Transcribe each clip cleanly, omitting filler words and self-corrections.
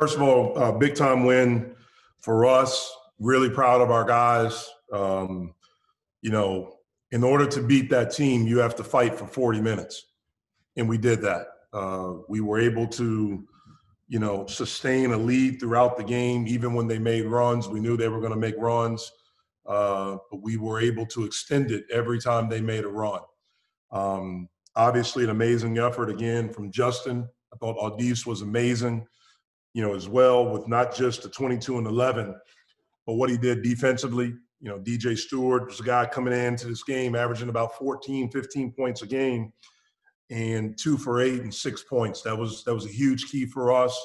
First of all, big time win for us. Really proud of our guys. You know, in order to beat that team, you have to fight for 40 minutes. And we did that. We were able to, sustain a lead throughout the game, even when they made runs. We knew they were going to make runs, but we were able to extend it every time they made a run. Obviously, an amazing effort again from Justin. I thought Audis was amazing, as well, with not just the 22 and 11, but what he did defensively. DJ Stewart was a guy coming into this game averaging about 14, 15 points a game, and 2 for 8 and 6 points. That was a huge key for us.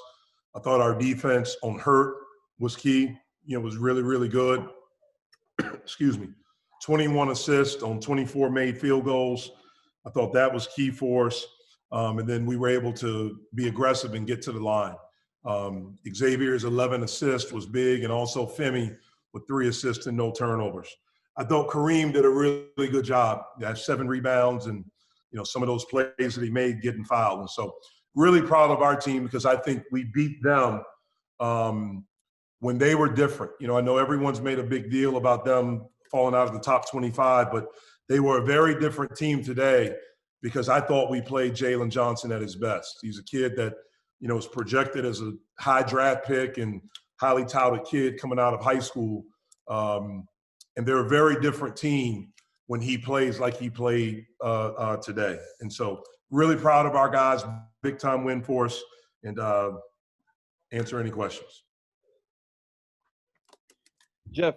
I thought our defense on Hurt was key. Was really, really good. Excuse me. 21 assists on 24 made field goals. I thought that was key for us. And then we were able to be aggressive and get to the line. Xavier's 11 assists was big, and also Femi with 3 assists and no turnovers. I thought Kareem did a really good job. He had 7 rebounds and, some of those plays that he made getting fouled. And so really proud of our team because I think we beat them when they were different. I know everyone's made a big deal about them falling out of the top 25, but they were a very different team today because I thought we played Jalen Johnson at his best. He's a kid that, is projected as a high draft pick and highly touted kid coming out of high school. And they're a very different team when he plays like he played today. And so really proud of our guys, big time win for us, and answer any questions. Jeff,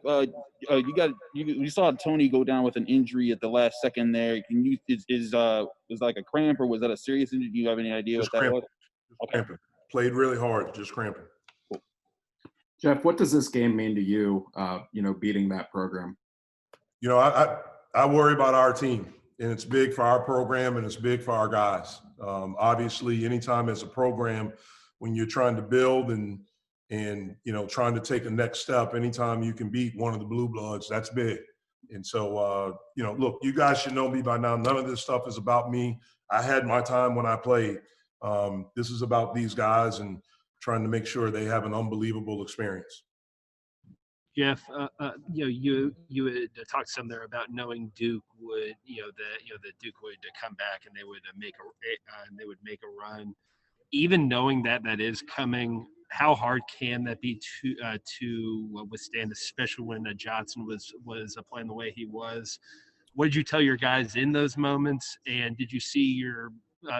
you saw Tony go down with an injury at the last second there. Was like a cramp or was that a serious injury? Do you have any idea Just what that was? Okay. Cramping. Played really hard, just cramping. Cool. Jeff, what does this game mean to you, beating that program? I worry about our team, and it's big for our program and it's big for our guys. Obviously, anytime as a program, when you're trying to build and trying to take a next step, anytime you can beat one of the Blue Bloods, that's big. And so, look, you guys should know me by now. None of this stuff is about me. I had my time when I played. This is about these guys and trying to make sure they have an unbelievable experience. Jeff, you had talked some there about knowing Duke would, that Duke would come back and they would make a run. Even knowing that is coming, how hard can that be to withstand, especially when Johnson was playing the way he was? What did you tell your guys in those moments? And did you see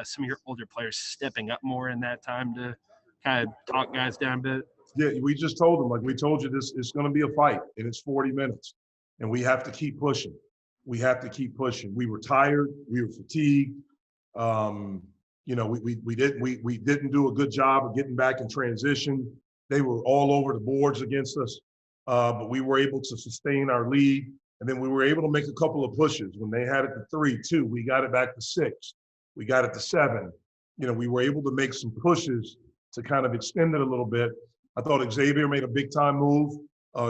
some of your older players stepping up more in that time to kind of talk guys down a bit? Yeah, we just told them, like we told you, this is going to be a fight, and it's 40 minutes, and we have to keep pushing. We have to keep pushing. We were tired. We were fatigued. We didn't do a good job of getting back in transition. They were all over the boards against us, but we were able to sustain our lead, and then we were able to make a couple of pushes. When they had it to 3, 2, we got it back to 6. We got it to 7. We were able to make some pushes to kind of extend it a little bit. I thought Xavier made a big-time move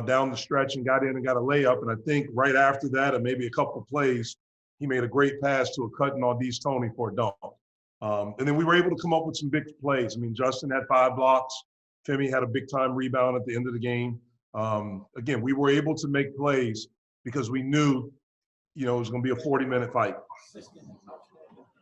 down the stretch and got in and got a layup. And I think right after that, and maybe a couple of plays, he made a great pass to a cutting Audis Tony for a dunk. And then we were able to come up with some big plays. I mean, Justin had 5 blocks. Femi had a big-time rebound at the end of the game. Again, we were able to make plays because we knew, it was going to be a 40-minute fight.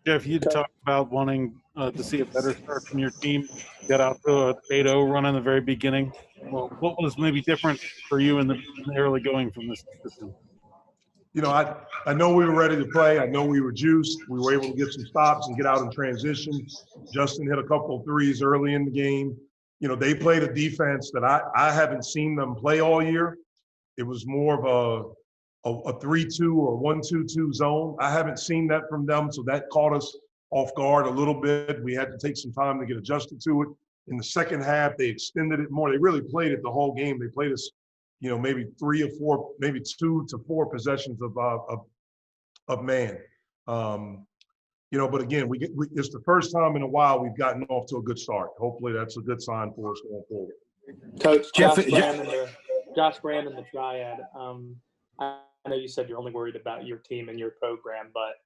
Jeff, you talked about wanting to see a better start from your team. Got out to a 8-0 run in the very beginning. Well, what was maybe different for you in the early going from this system? I know we were ready to play. I know we were juiced. We were able to get some stops and get out in transition. Justin hit a couple of threes early in the game. They played a defense that I haven't seen them play all year. It was more of a 3-2 or 1-2-2 zone. I haven't seen that from them, so that caught us off guard a little bit. We had to take some time to get adjusted to it. In the second half, they extended it more. They really played it the whole game. They played us, maybe 3 or 4, maybe 2 to 4 possessions of man. But again, it's the first time in a while we've gotten off to a good start. Hopefully, that's a good sign for us going forward. Coach Josh Brandon, the Triad. I know you said you're only worried about your team and your program, but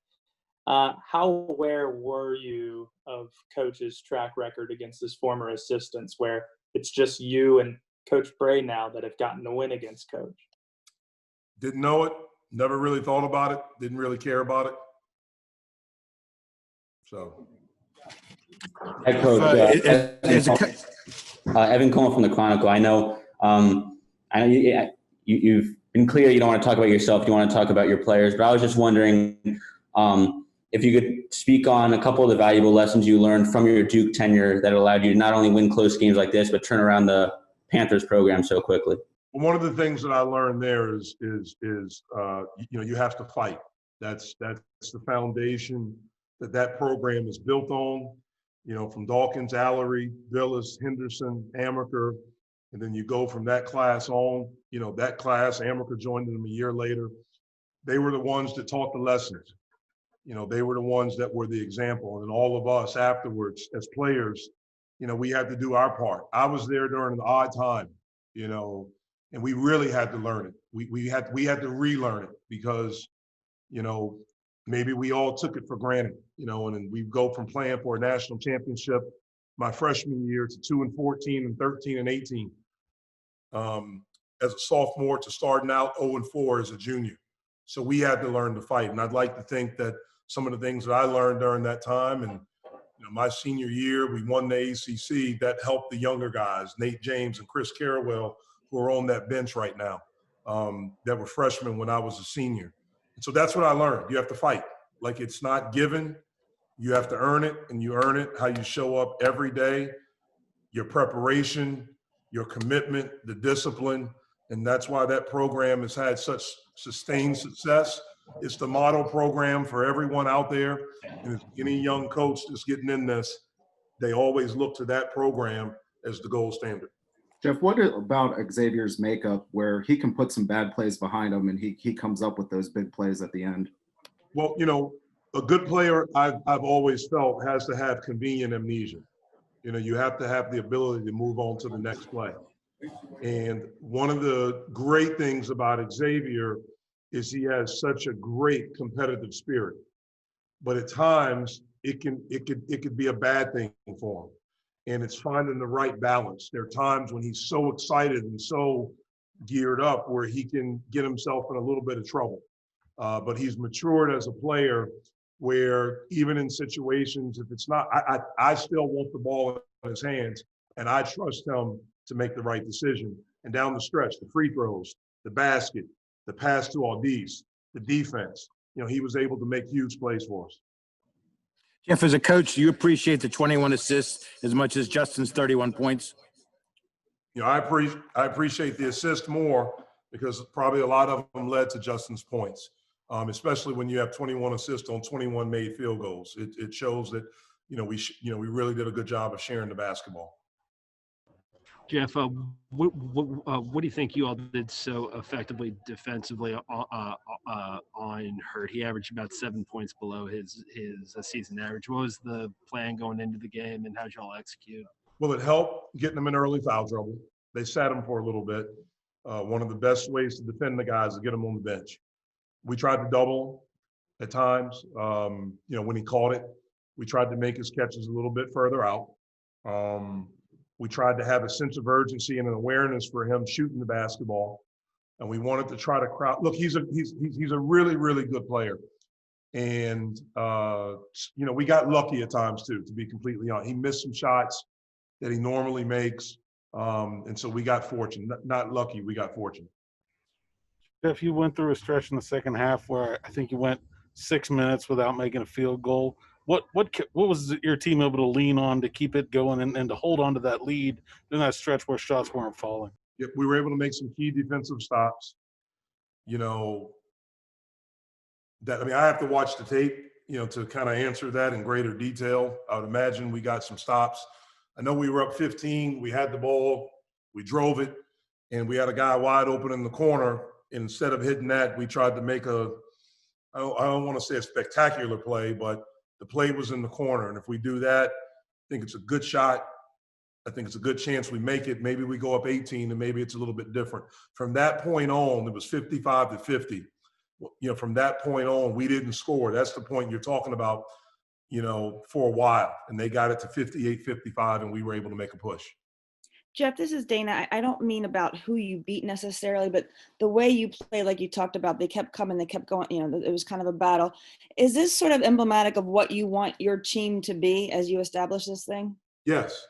how aware were you of Coach's track record against his former assistants where it's just you and Coach Bray now that have gotten the win against Coach? Didn't know it. Never really thought about it. Didn't really care about it. So. Hey, Coach. Evan Cohen from the Chronicle. I know you've been clear you don't want to talk about yourself. You want to talk about your players. But I was just wondering if you could speak on a couple of the valuable lessons you learned from your Duke tenure that allowed you to not only win close games like this, but turn around the Panthers program so quickly. Well, one of the things that I learned there is you have to fight. That's the foundation that program is built on. From Dawkins, Allery, Billis, Henderson, Amaker, and then you go from that class on. That class, Amaker joined them a year later. They were the ones that taught the lessons. They were the ones that were the example. And all of us afterwards as players, we had to do our part. I was there during an odd time, and we really had to learn it. We had to relearn it because, maybe we all took it for granted, and then we go from playing for a national championship my freshman year to 2-14 and 13-18 as a sophomore to starting out 0-4 as a junior. So we had to learn to fight. And I'd like to think that some of the things that I learned during that time and my senior year, we won the ACC, that helped the younger guys, Nate James and Chris Carrawell, who are on that bench right now, that were freshmen when I was a senior. And so that's what I learned. You have to fight. Like, it's not given. You have to earn it, and you earn it how you show up every day, your preparation, your commitment, the discipline. And that's why that program has had such sustained success. It's the model program for everyone out there. And if any young coach that's getting in this, they always look to that program as the gold standard. Jeff, what about Xavier's makeup where he can put some bad plays behind him and he comes up with those big plays at the end? Well, a good player, I've always felt, has to have convenient amnesia. You have to have the ability to move on to the next play. And one of the great things about Xavier is he has such a great competitive spirit. But at times it could be a bad thing for him. And it's finding the right balance. There are times when he's so excited and so geared up where he can get himself in a little bit of trouble. But he's matured as a player where even in situations, if it's not, I still want the ball in his hands and I trust him to make the right decision. And down the stretch, the free throws, the basket, the pass to Aldis, the defense, he was able to make huge plays for us. Jeff, as a coach, do you appreciate the 21 assists as much as Justin's 31 points? I appreciate the assist more because probably a lot of them led to Justin's points, especially when you have 21 assists on 21 made field goals. It shows that we really did a good job of sharing the basketball. Jeff, what do you think you all did so effectively defensively on Hurt? He averaged about 7 points below his season average. What was the plan going into the game, and how did y'all execute? Well, it helped getting them in early foul trouble. They sat him for a little bit. One of the best ways to defend the guys is to get them on the bench. We tried to double at times. When he caught it, we tried to make his catches a little bit further out. We tried to have a sense of urgency and an awareness for him shooting the basketball. And we wanted to try to crowd. Look, he's a really, really good player. And, we got lucky at times too, to be completely honest. He missed some shots that he normally makes. And so we got fortunate. Not lucky, we got fortunate. Jeff, you went through a stretch in the second half where I think you went 6 minutes without making a field goal. What was your team able to lean on to keep it going and to hold on to that lead in that stretch where shots weren't falling? Yep, we were able to make some key defensive stops. I have to watch the tape, to kind of answer that in greater detail. I would imagine we got some stops. I know we were up 15. We had the ball. We drove it. And we had a guy wide open in the corner. And instead of hitting that, we tried to make I don't want to say a spectacular play, but the play was in the corner. And if we do that, I think it's a good shot. I think it's a good chance we make it. Maybe we go up 18 and maybe it's a little bit different. From that point on, it was 55-50. From that point on, we didn't score. That's the point you're talking about, for a while. And they got it to 58-55 and we were able to make a push. Jeff, this is Dana. I don't mean about who you beat necessarily, but the way you play, like you talked about, they kept coming, they kept going, it was kind of a battle. Is this sort of emblematic of what you want your team to be as you establish this thing? Yes,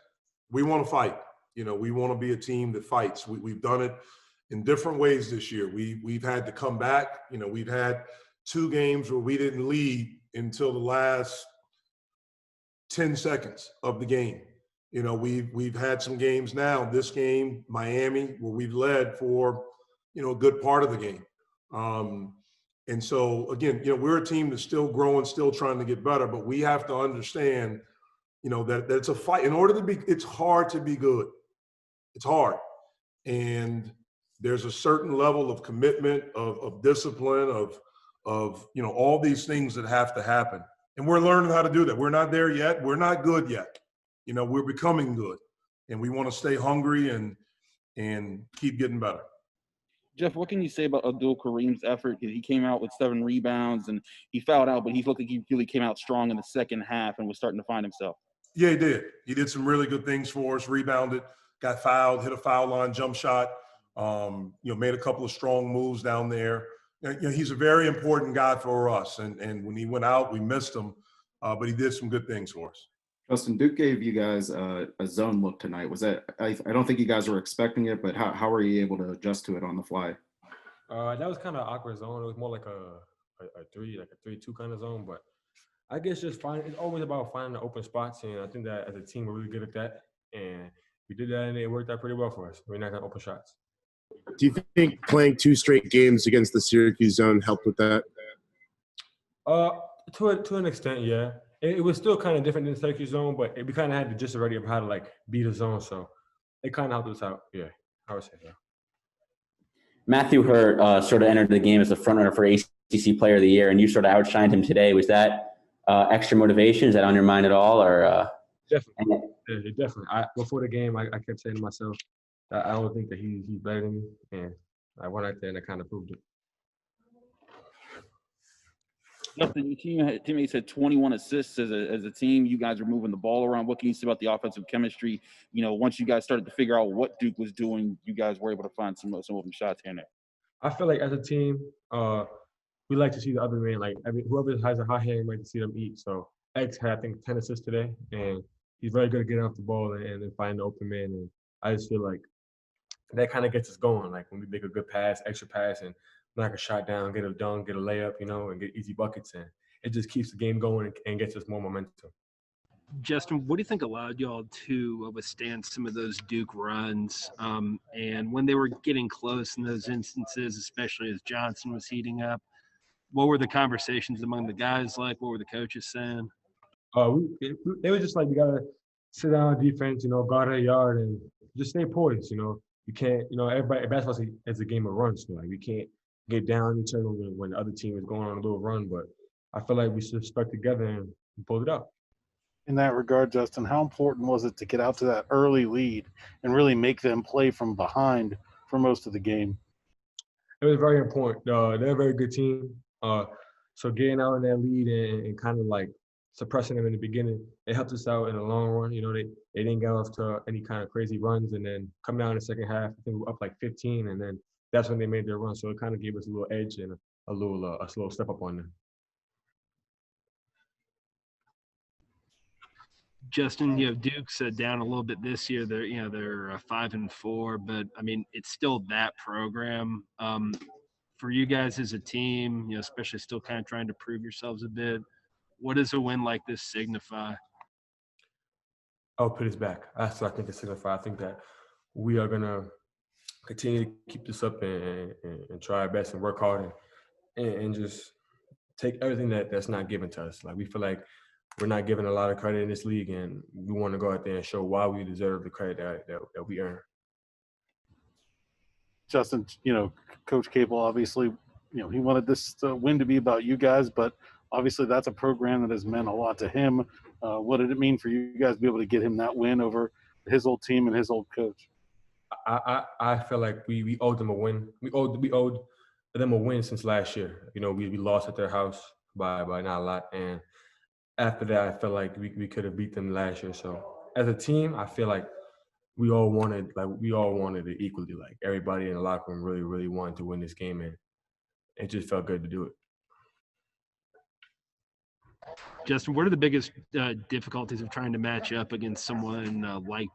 we want to fight. We want to be a team that fights. We've done it in different ways this year. We've had to come back. We've had 2 games where we didn't lead until the last 10 seconds of the game. We've had some games now, this game, Miami, where we've led for, a good part of the game. And so, again, we're a team that's still growing, still trying to get better, but we have to understand, that it's a fight. In order to be, it's hard to be good. It's hard. And there's a certain level of commitment, of discipline, of all these things that have to happen. And we're learning how to do that. We're not there yet. We're not good yet. We're becoming good. And we want to stay hungry and keep getting better. Jeff, what can you say about Abdul Kareem's effort? He came out with 7 rebounds and he fouled out, but he looked like he really came out strong in the second half and was starting to find himself. Yeah, he did. He did some really good things for us, rebounded, got fouled, hit a foul line jump shot, made a couple of strong moves down there. He's a very important guy for us. And when he went out, we missed him, but he did some good things for us. Justin, Duke gave you guys a zone look tonight. Was that, I don't think you guys were expecting it, but how were you able to adjust to it on the fly? That was kind of awkward zone. It was more like a 3-2 kind of zone, but I guess it's always about finding the open spots, and I think that as a team we're really good at that, and we did that, and it worked out pretty well for us. We're not gonna open shots. Do you think playing 2 straight games against the Syracuse zone helped with that? To an extent, yeah. It was still kind of different than the Syracuse zone, but we kind of had the gist already of how to beat a zone, so it kind of helped us out. Yeah, I would say so. Matthew Hurt sort of entered the game as a front runner for ACC Player of the Year, and you sort of outshined him today. Was that extra motivation? Is that on your mind at all, or? Definitely, yeah, definitely. Before the game, I kept saying to myself that I don't think that he's better than me, and I went out there and I kind of proved it. Justin, your teammates had 21 assists as a team. You guys are moving the ball around. What can you say about the offensive chemistry? Once you guys started to figure out what Duke was doing, you guys were able to find some open shots here and there. I feel like as a team, we like to see the other man. Whoever has a hot hand, we like to see them eat. So X had, I think, 10 assists today, and he's very good at getting off the ball and finding the open man. And I just feel like that kind of gets us going. Like when we make a good pass, extra pass, and knock a shot down, get a dunk, get a layup, and get easy buckets, and it just keeps the game going and gets us more momentum. Justin, what do you think allowed y'all to withstand some of those Duke runs? And when they were getting close in those instances, especially as Johnson was heating up, what were the conversations among the guys like? What were the coaches saying? They were just like, we got to sit down on defense, guard our yard and just stay poised, You can't, everybody, basketball is a game of runs. So we can't get down each other when the other team is going on a little run, but I feel like we should have stuck together and pulled it up. In that regard, Justin, how important was it to get out to that early lead and really make them play from behind for most of the game? It was very important. They're a very good team. So getting out in that lead and kind of suppressing them in the beginning, it helped us out in the long run. They didn't get off to any kind of crazy runs, and then come down in the second half, I think we were up 15, and then that's when they made their run. So it kind of gave us a little edge and a slow step up on them. Justin, Duke's down a little bit this year. They're 5-4, but I mean, it's still that program. For you guys as a team, especially still kind of trying to prove yourselves a bit, what does a win like this signify? Oh, Pitt is back. That's what I think it signifies. I think that we are gonna continue to keep this up and try our best and work hard and just take everything that's not given to us. We feel like we're not given a lot of credit in this league, and we want to go out there and show why we deserve the credit that we earn. Justin, Coach Capel, obviously, he wanted this win to be about you guys, but obviously that's a program that has meant a lot to him. What did it mean for you guys to be able to get him that win over his old team and his old coach? I feel like we owed them a win. We owed them a win since last year. We lost at their house by not a lot, and after that, I felt like we could have beat them last year. So as a team, I feel like we all wanted it equally. Like everybody in the locker room really, really wanted to win this game, and it just felt good to do it. Justin, what are the biggest difficulties of trying to match up against someone like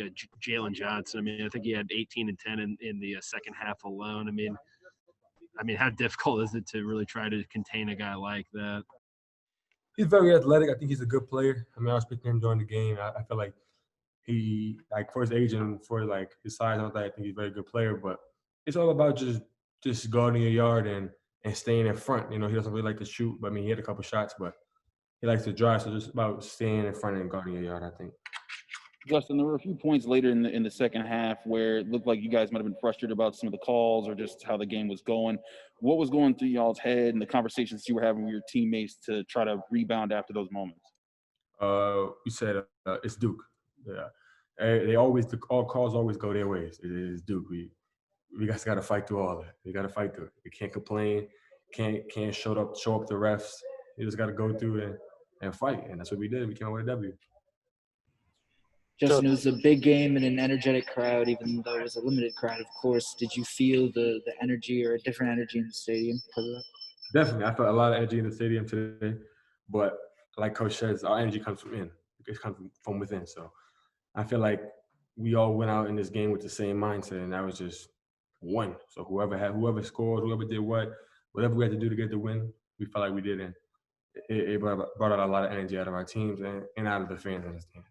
a Jalen Johnson? I mean, I think he had 18 and 10 in the second half alone. I mean, how difficult is it to really try to contain a guy like that? He's very athletic. I think he's a good player. I mean, I was picking him during the game. I feel like he, like, for his age and for like his size and all that, I think he's a very good player. But it's all about just guarding your yard and staying in front. You know, he doesn't really like to shoot. But I mean, he had a couple shots, but he likes to drive. So just about staying in front and guarding your yard, I think. Justin, there were a few points later in the second half where it looked like you guys might have been frustrated about some of the calls or just how the game was going. What was going through y'all's head and the conversations you were having with your teammates to try to rebound after those moments? We said it's Duke. Yeah, they always all calls always go their ways. It's Duke. We guys got to fight through all that. We got to fight through it. We can't complain. Can't show up the refs. You just got to go through and fight, and that's what we did. We came out with a W. Justin, it was a big game and an energetic crowd, even though it was a limited crowd, of course. Did you feel the energy or a different energy in the stadium because of that? Definitely. I felt a lot of energy in the stadium today. But like Coach says, our energy comes from within. It comes from within. So I feel like we all went out in this game with the same mindset, and that was just one. So whoever scored, whoever did whatever we had to do to get the win, we felt like we did. And it brought out a lot of energy out of our teams and out of the fans in the stands.